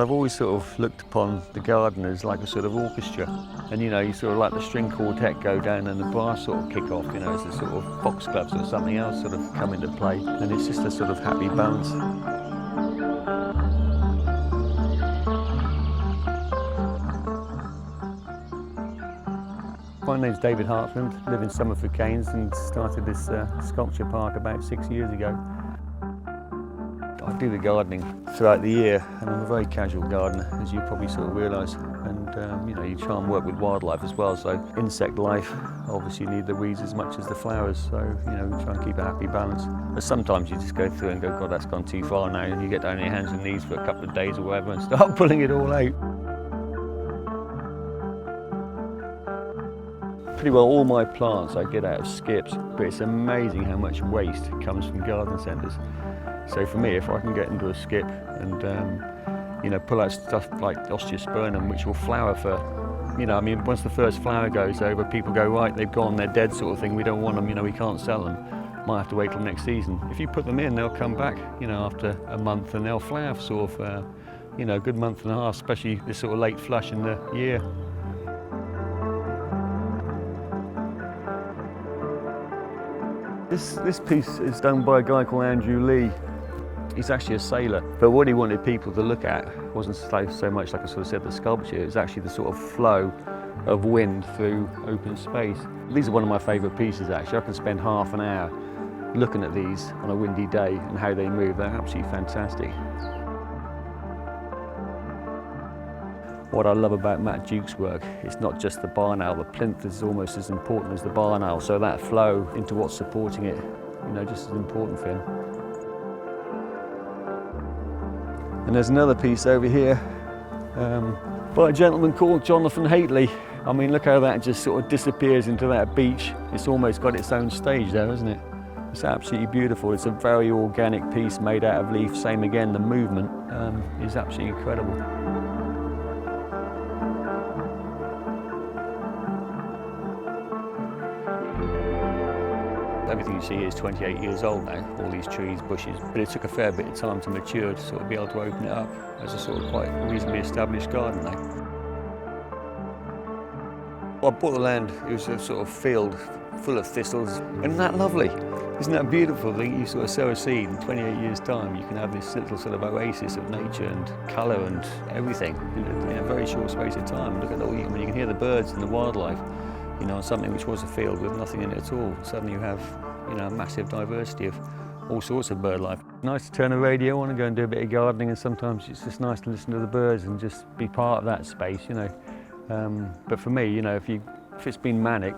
I've always sort of looked upon the garden as like a sort of orchestra, and you know, you sort of like the string quartet go down and the brass sort of kick off, you know, as the sort of foxgloves or something else sort of come into play, and it's just a sort of happy balance. My name's David Hartland, live in Somerford Keynes and started this sculpture park about 6 years ago. I do the gardening throughout the year, and I'm a very casual gardener, as you probably sort of realise. And you know, you try and work with wildlife as well, so insect life, obviously you need the weeds as much as the flowers, so you know, we try and keep a happy balance. But sometimes you just go through and go, God, that's gone too far now, and you get down on your hands and knees for a couple of days or whatever and start pulling it all out. Pretty well all my plants I get out of skips, but it's amazing how much waste comes from garden centres. So for me, if I can get into a skip and you know, pull out stuff like osteospermum, which will flower for, you know, I mean, once the first flower goes over, people go, right, they've gone, they're dead sort of thing, we don't want them, you know, we can't sell them. Might have to wait till next season. If you put them in, they'll come back, you know, after a month, and they'll flower for sort of, you know, a good month and a half, especially this sort of late flush in the year. This piece is done by a guy called Andrew Lee. He's actually a sailor, but what he wanted people to look at wasn't so much, like I sort of said, the sculpture, it was actually the sort of flow of wind through open space. These are one of my favourite pieces actually. I can spend half an hour looking at these on a windy day and how they move. They're absolutely fantastic. What I love about Matt Duke's work, it's not just the barn owl, the plinth is almost as important as the barn owl, so that flow into what's supporting it, you know, just as important for him. And there's another piece over here by a gentleman called Jonathan Haitley. I mean, look how that just sort of disappears into that beach. It's almost got its own stage there, isn't it? It's absolutely beautiful. It's a very organic piece made out of leaf. Same again, the movement is absolutely incredible. Everything you see is 28 years old now, all these trees, bushes, but it took a fair bit of time to mature to sort of be able to open it up as a sort of quite reasonably established garden now. Well, I bought the land, it was a sort of field full of thistles. Isn't that lovely? Isn't that beautiful? You sort of sow a seed, in 28 years' time you can have this little sort of oasis of nature and colour and everything in a very short space of time. Look at all, I mean, you can hear the birds and the wildlife. You know, on something which was a field with nothing in it at all. Suddenly you have, you know, a massive diversity of all sorts of bird life. Nice to turn the radio on and go and do a bit of gardening, and sometimes it's just nice to listen to the birds and just be part of that space, you know. But for me, you know, if it's been manic,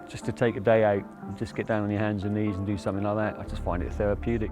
just to take a day out and just get down on your hands and knees and do something like that, I just find it therapeutic.